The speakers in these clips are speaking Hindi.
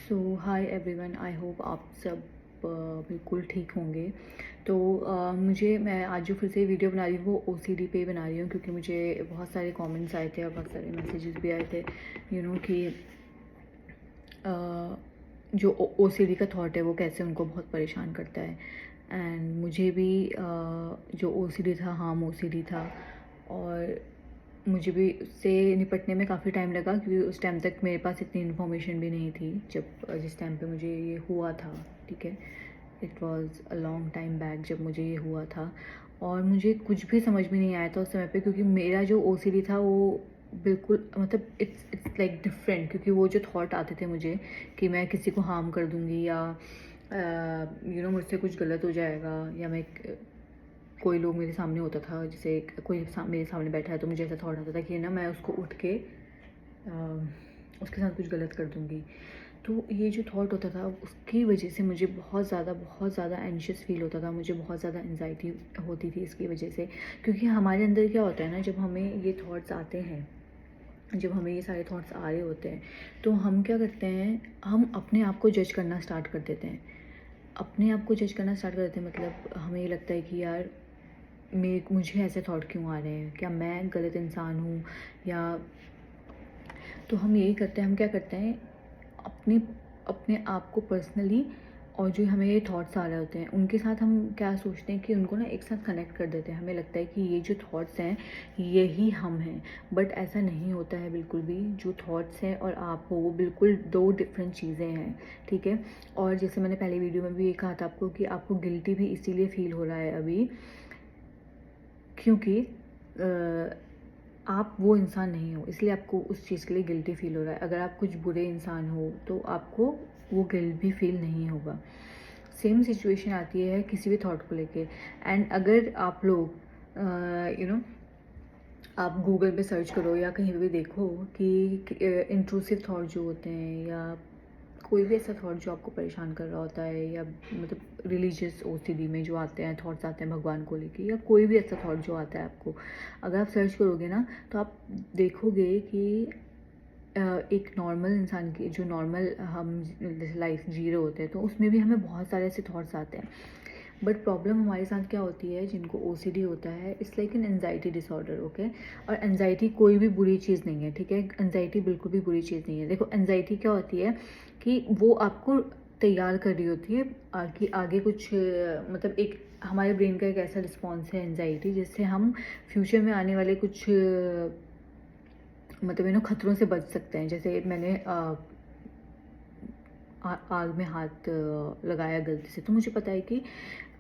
So hi everyone, I hope आप सब बिल्कुल ठीक होंगे। तो मैं आज जो फिर से वीडियो बना रही हूँ वो ओसीडी पे बना रही हूँ, क्योंकि मुझे बहुत सारे कमेंट्स आए थे और बहुत सारे मैसेजेस भी आए थे कि जो ओसीडी का थॉट है वो कैसे उनको बहुत परेशान करता है। एंड मुझे भी जो ओसीडी था, हार्म ओसीडी था, और मुझे भी उससे निपटने में काफ़ी टाइम लगा, क्योंकि उस टाइम तक मेरे पास इतनी इन्फॉर्मेशन भी नहीं थी जिस टाइम पे मुझे ये हुआ था। ठीक है, it was a long time back जब मुझे ये हुआ था, और मुझे कुछ भी समझ में नहीं आया था उस समय पे, क्योंकि मेरा जो ओसीडी था वो बिल्कुल मतलब इट्स लाइक डिफरेंट। क्योंकि वो जो थॉट आते थे मुझे कि मैं किसी को हार्म कर दूँगी, या मुझसे कुछ गलत हो जाएगा, या मैं कोई लोग मेरे सामने होता था, जैसे मेरे सामने बैठा है तो मुझे ऐसा थॉट आता था कि ना मैं उसको उठ के उसके साथ कुछ गलत कर दूँगी। तो ये जो थॉट होता था उसकी वजह से मुझे बहुत ज़्यादा एंशियस फील होता था, मुझे बहुत ज़्यादा एंजाइटी होती थी इसकी वजह से। क्योंकि हमारे अंदर क्या होता है ना, जब हमें ये थॉट्स आते हैं, जब हमें ये सारे थॉट्स आ रहे होते हैं, तो हम क्या करते हैं, हम अपने आप को जज करना स्टार्ट कर देते हैं। अपने आप को जज करना स्टार्ट कर देते हैं मतलब हमें ये लगता है कि यार मुझे ऐसे थॉट क्यों आ रहे हैं, क्या मैं गलत इंसान हूँ, या तो हम यही करते हैं, हम क्या करते हैं, अपने अपने आप को पर्सनली, और जो हमें ये थॉट्स आ रहे होते हैं उनके साथ हम क्या सोचते हैं कि उनको ना एक साथ कनेक्ट कर देते हैं। हमें लगता है कि ये जो थॉट्स हैं यही हम हैं, बट ऐसा नहीं होता है बिल्कुल भी। जो थॉट्स हैं और आप हो वो बिल्कुल दो डिफरेंट चीज़ें हैं। ठीक है, और जैसे मैंने पहले वीडियो में भी ये कहा था आपको कि आपको गिल्टी भी इसीलिए फील हो रहा है अभी, क्योंकि आप वो इंसान नहीं हो, इसलिए आपको उस चीज़ के लिए गिल्टी फील हो रहा है। अगर आप कुछ बुरे इंसान हो तो आपको वो गिल्ट भी फील नहीं होगा। सेम सिचुएशन आती है किसी भी थॉट को लेके। एंड अगर आप लोग यू नो आप गूगल पे सर्च करो या कहीं पे भी देखो कि इंट्रूसिव थॉट जो होते हैं, या कोई भी ऐसा थॉट जो आपको परेशान कर रहा होता है, या मतलब रिलीजियस ओसीडी में जो आते हैं थॉट्स आते हैं भगवान को लेके, या कोई भी ऐसा थॉट जो आता है आपको, अगर आप सर्च करोगे ना तो आप देखोगे कि एक नॉर्मल इंसान की जो नॉर्मल हम जैसे लाइफ जी रहे होते हैं तो उसमें भी हमें बहुत सारे ऐसे थॉट्स आते हैं। बट प्रॉब्लम हमारे साथ क्या होती है, जिनको ओसीडी होता है, it's like an anxiety disorder. Okay, और एनजाइटी कोई भी बुरी चीज़ नहीं है। ठीक है, एनजाइटी बिल्कुल भी बुरी चीज़ नहीं है। देखो, एनजाइटी क्या होती है कि वो आपको तैयार कर रही होती है कि आगे कुछ मतलब एक हमारे ब्रेन का एक ऐसा रिस्पॉन्स है एनजाइटी, जिससे हम फ्यूचर में आने वाले कुछ मतलब खतरों से बच सकते हैं। जैसे मैंने आग में हाथ लगाया गलती से, तो मुझे पता है कि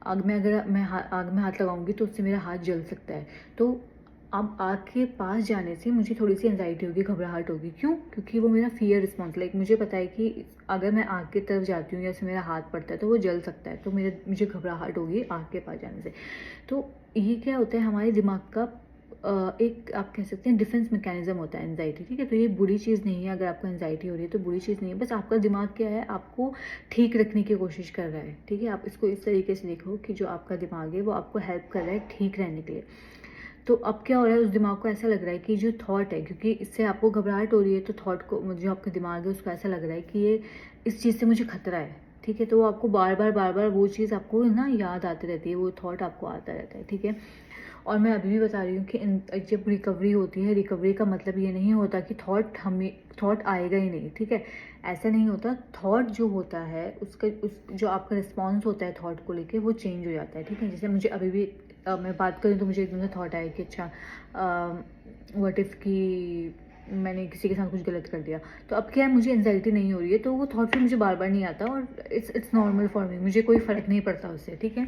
आग में हाथ लगाऊंगी तो उससे मेरा हाथ जल सकता है। तो अब आग के पास जाने से मुझे थोड़ी सी एंजाइटी होगी, घबराहट होगी। क्यों? क्योंकि वो मेरा फियर रिस्पॉन्स, लाइक मुझे पता है कि अगर मैं आग की तरफ जाती हूँ या उससे मेरा हाथ पड़ता है तो वो जल सकता है, तो मुझे घबराहट होगी आग के पास जाने से। तो ये क्या होता है, हमारे दिमाग का एक आप कह सकते हैं डिफेंस मैकेनिज्म होता है एंजाइटी। ठीक है, तो ये बुरी चीज़ नहीं है। अगर आपको एंजाइटी हो रही है तो बुरी चीज़ नहीं है, बस आपका दिमाग क्या है, आपको ठीक रखने की कोशिश कर रहा है। ठीक है, आप इसको इस तरीके से देखो कि जो आपका दिमाग है वो आपको हेल्प कर रहा है ठीक रहने के लिए। तो अब क्या हो रहा है, उस दिमाग को ऐसा लग रहा है कि जो थॉट है, क्योंकि इससे आपको घबराहट हो रही है, तो थॉट को, जो आपका दिमाग है उसको ऐसा लग रहा है कि ये इस चीज़ से मुझे खतरा है। ठीक है, तो वो आपको बार बार वो चीज़ आपको ना याद आती रहती है, वो थॉट आपको आता रहता है। ठीक है, और मैं अभी भी बता रही हूँ कि जब रिकवरी होती है, रिकवरी का मतलब ये नहीं होता कि थॉट आएगा ही नहीं। ठीक है, ऐसा नहीं होता। थॉट जो होता है जो आपका रिस्पॉन्स होता है थॉट को लेके, वो चेंज हो जाता है। ठीक है, जैसे मुझे अभी भी मैं बात करूँ तो मुझे एकदम से थॉट आया कि अच्छा व्हाट इफ़ कि मैंने किसी के साथ कुछ गलत कर दिया, तो अब क्या है, मुझे एंजाइटी नहीं हो रही है, तो वो थॉट फिर मुझे बार बार नहीं आता, और इट्स नॉर्मल फॉर मी, मुझे कोई फ़र्क नहीं पड़ता उससे। ठीक है,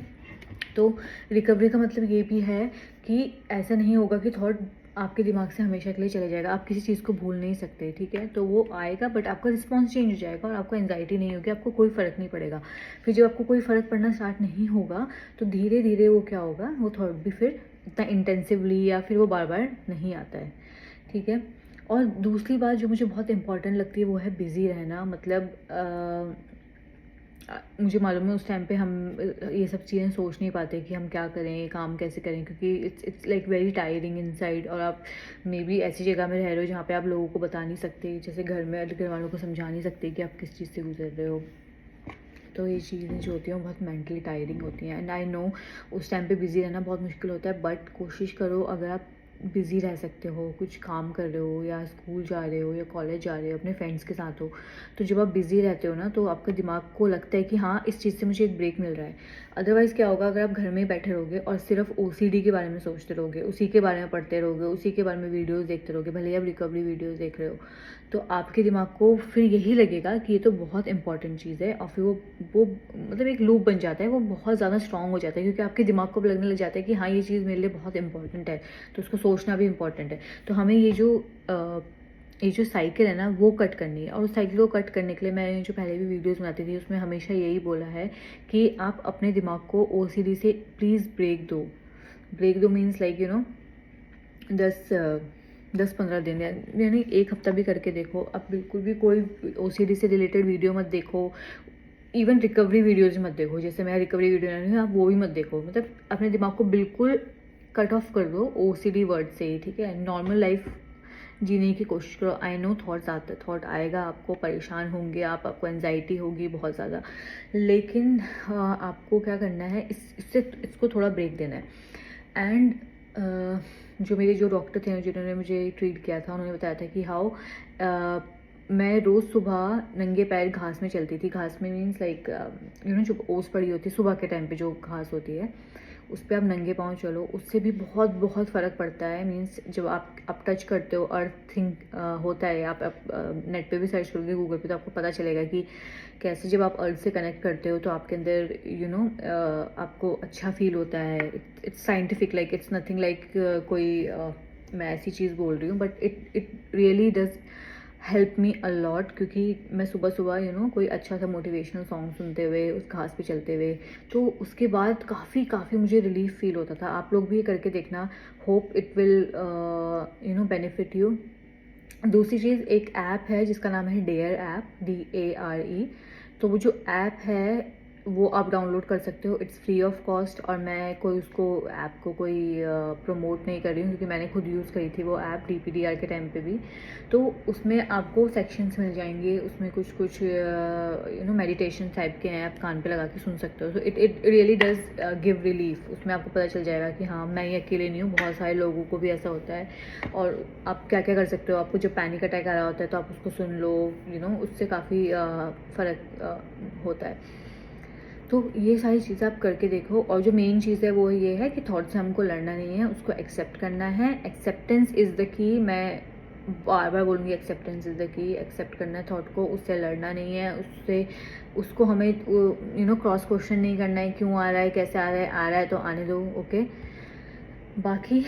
तो रिकवरी का मतलब ये भी है कि ऐसा नहीं होगा कि थॉट आपके दिमाग से हमेशा के लिए चले जाएगा। आप किसी चीज़ को भूल नहीं सकते। ठीक है, तो वो आएगा बट आपका रिस्पॉन्स चेंज हो जाएगा और आपको एंजाइटी नहीं होगी, आपको कोई फ़र्क नहीं पड़ेगा। फिर जब आपको कोई फ़र्क पड़ना स्टार्ट नहीं होगा तो धीरे धीरे वो क्या होगा, वो थॉट भी फिर इतना इंटेंसिवली या फिर वो बार बार नहीं आता है। ठीक है, और दूसरी बात जो मुझे बहुत इंपॉर्टेंट लगती है वो है बिज़ी रहना। मतलब मुझे मालूम है उस टाइम पे हम ये सब चीज़ें सोच नहीं पाते कि हम क्या करें, काम कैसे करें, क्योंकि it's like very tiring inside. और आप मे बी ऐसी जगह में रह रहे हो जहाँ पे आप लोगों को बता नहीं सकते, जैसे घर में घर वालों को समझा नहीं सकते कि आप किस चीज़ से गुजर रहे हो। तो ये चीज़ें जो होती हैं बहुत मेंटली टायरिंग होती हैं। एंड आई नो उस टाइम पे बिज़ी रहना बहुत मुश्किल होता है, बट कोशिश करो, अगर आप बिज़ी रह सकते हो, कुछ काम कर रहे हो या स्कूल जा रहे हो या कॉलेज जा रहे हो, अपने फ्रेंड्स के साथ हो, तो जब आप बिज़ी रहते हो ना तो आपका दिमाग को लगता है कि हाँ इस चीज़ से मुझे एक ब्रेक मिल रहा है। अदरवाइज़ क्या होगा, अगर आप घर में ही बैठे रहोगे और सिर्फ ओसीडी के बारे में सोचते रहोगे, उसी के बारे में पढ़ते रहोगे, उसी के बारे में वीडियोज़ देखते रहोगे, भले ही आप रिकवरी वीडियोज़ देख रहे हो, तो आपके दिमाग को फिर यही लगेगा कि ये तो बहुत इंपॉर्टेंट चीज़ है। और फिर वो मतलब एक लूप बन जाता है, वो बहुत ज़्यादा स्ट्रॉन्ग हो जाता है, क्योंकि आपके दिमाग को लगने लग जाता है कि हाँ ये चीज़ मेरे लिए बहुत इंपॉर्टेंट है, तो उसको सोचना भी इंपॉर्टेंट है। तो हमें ये जो साइकिल है ना वो कट करनी है। और उस साइकिल को कट करने के लिए मैंने जो पहले भी वीडियोस बनाती थी उसमें हमेशा यही बोला है कि आप अपने दिमाग को ओसीडी से प्लीज़ ब्रेक दो मीन्स लाइक 10-15 दिन यानी एक हफ्ता भी करके देखो। आप बिल्कुल भी कोई ओसीडी से रिलेटेड वीडियो मत देखो, इवन रिकवरी वीडियोज़ मत देखो। जैसे मैं रिकवरी वीडियो बना रही हूँ, आप वो भी मत देखो। मतलब अपने दिमाग को बिल्कुल कट ऑफ कर दो ओसीडी वर्ड से ही, ठीक है। नॉर्मल लाइफ जीने की कोशिश करो। आई नो थॉट आएगा, आपको परेशान होंगे आपको एनजाइटी होगी बहुत ज़्यादा, लेकिन आपको क्या करना है, इसको थोड़ा ब्रेक देना है। एंड जो मेरे जो डॉक्टर थे जिन्होंने मुझे ट्रीट किया था, उन्होंने बताया था कि मैं रोज़ सुबह नंगे पैर घास में चलती थी। घास में मीन्स लाइक जो ओस पड़ी होती है सुबह के टाइम पे, जो घास होती है उस पर आप नंगे पाँव चलो, उससे भी बहुत बहुत फ़र्क पड़ता है। मीन्स जब आप टच करते हो, अर्थिंग होता है। आप नेट पे भी सर्च करोगे, गूगल पे, तो आपको पता चलेगा कि कैसे जब आप अर्थ से कनेक्ट करते हो तो आपके अंदर आपको अच्छा फील होता है। It's scientific, like it's nothing like कोई मैं ऐसी चीज़ बोल रही हूँ, but it really does help me a lot. क्योंकि मैं सुबह सुबह कोई अच्छा सा मोटिवेशनल सॉन्ग सुनते हुए उस घास पे चलते हुए, तो उसके बाद काफ़ी मुझे रिलीफ फील होता था। आप लोग भी ये करके देखना, hope it will benefit you. दूसरी चीज़, एक ऐप है जिसका नाम है डेयर ऐप, DARE। तो वो जो ऐप है वो आप डाउनलोड कर सकते हो, इट्स फ्री ऑफ कॉस्ट। और मैं कोई उसको ऐप को कोई प्रमोट नहीं कर रही हूँ, क्योंकि मैंने खुद यूज़ करी थी वो ऐप DPDR के टाइम पे भी। तो उसमें आपको सेक्शंस मिल जाएंगे, उसमें कुछ मेडिटेशन टाइप के हैं, आप कान पे लगा के सुन सकते हो। So it really does give relief. उसमें आपको पता चल जाएगा कि हाँ मैं ही अकेले नहीं हूँ, बहुत सारे लोगों को भी ऐसा होता है। और आप क्या क्या कर सकते हो, आपको जब पैनिक अटैक आ रहा होता है तो आप उसको सुन लो, उससे काफ़ी फ़र्क होता है। तो ये सारी चीज़ें आप करके देखो। और जो मेन चीज़ है वो ये है कि थॉट से हमको लड़ना नहीं है, उसको एक्सेप्ट करना है। एक्सेप्टेंस इज़ द की। मैं बार बार बोलूँगी, acceptance is the key. Accept करना है थॉट को, उससे लड़ना नहीं है, उसको हमें क्रॉस क्वेश्चन नहीं करना है, क्यों आ रहा है, कैसे आ रहा है तो आने दो, ओके। बाकी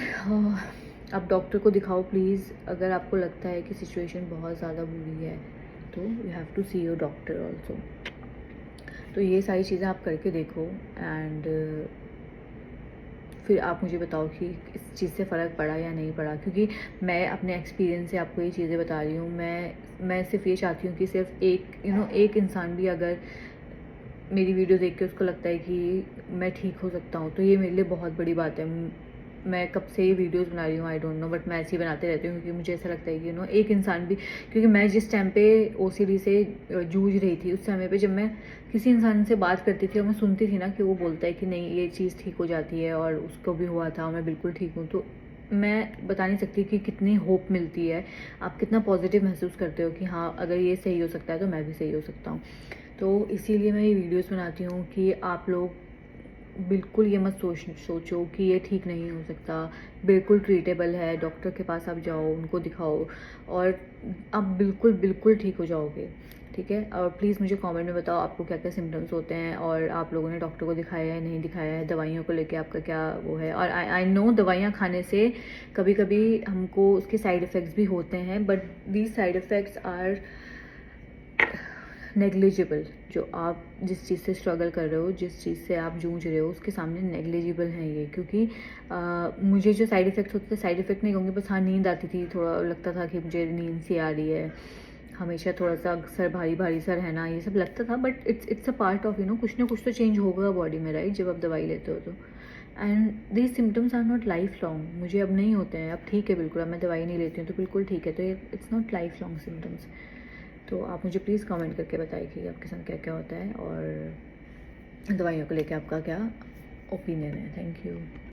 आप डॉक्टर को दिखाओ प्लीज़, अगर आपको लगता है कि सिचुएशन बहुत ज़्यादा बुरी है तो you have to see your doctor also. तो ये सारी चीज़ें आप करके देखो, एंड फिर आप मुझे बताओ कि इस चीज़ से फ़र्क पड़ा या नहीं पड़ा। क्योंकि मैं अपने एक्सपीरियंस से आपको ये चीज़ें बता रही हूँ। मैं सिर्फ ये चाहती हूँ कि सिर्फ एक इंसान भी अगर मेरी वीडियो देख के उसको लगता है कि मैं ठीक हो सकता हूँ, तो ये मेरे लिए बहुत बड़ी बात है। मैं कब से ये वीडियोस बना रही हूँ आई डोंट नो, बट मैं ऐसे ही बनाते रहती हूँ, क्योंकि मुझे ऐसा लगता है कि एक इंसान भी, क्योंकि मैं जिस टाइम पे OCD से जूझ रही थी, उस समय पे जब मैं किसी इंसान से बात करती थी और मैं सुनती थी ना कि वो बोलता है कि नहीं ये चीज़ ठीक हो जाती है, और उसको भी हुआ था और मैं बिल्कुल ठीक हूँ, तो मैं बता नहीं सकती कि कितनी होप मिलती है। आप कितना पॉजिटिव महसूस करते हो कि हाँ अगर ये सही हो सकता है तो मैं भी सही हो सकता हूँ। तो इसीलिए मैं ये वीडियोस बनाती हूँ कि आप लोग बिल्कुल ये मत सोचो कि ये ठीक नहीं हो सकता। बिल्कुल ट्रीटेबल है, डॉक्टर के पास आप जाओ, उनको दिखाओ, और आप बिल्कुल ठीक हो जाओगे, ठीक है। और प्लीज़ मुझे कमेंट में बताओ आपको क्या क्या सिम्टम्स होते हैं, और आप लोगों ने डॉक्टर को दिखाया है नहीं दिखाया है, दवाइयों को लेके आपका क्या वो है। और आई नो दवाइयाँ खाने से कभी कभी हमको उसके साइड इफ़ेक्ट्स भी होते हैं, but these side effects are negligible. जो आप जिस चीज़ से स्ट्रगल कर रहे हो, जिस चीज़ से आप जूझ रहे हो, उसके सामने नेग्लिजिबल हैं ये। क्योंकि मुझे जो साइड इफ़ेक्ट्स होते थे, साइड इफ़ेक्ट नहीं कहूँगी, बस हाँ नींद आती थी, थोड़ा लगता था कि मुझे नींद सी आ रही है, हमेशा थोड़ा सा सर भारी भारी सा रहना ये सब लगता था, but it's a part of कुछ ना कुछ तो चेंज होगा बॉडी में, राइट, जब आप दवाई लेते हो तो। And these symptoms are not life long, मुझे अब नहीं होते हैं, अब ठीक है बिल्कुल, अब मैं दवाई नहीं लेती हूँ तो बिल्कुल ठीक है, तो ये it's not life long symptoms. तो आप मुझे प्लीज़ कमेंट करके बताइए कि आपके साथ क्या क्या होता है और दवाइयों को लेकर आपका क्या ओपिनियन है। Thank you.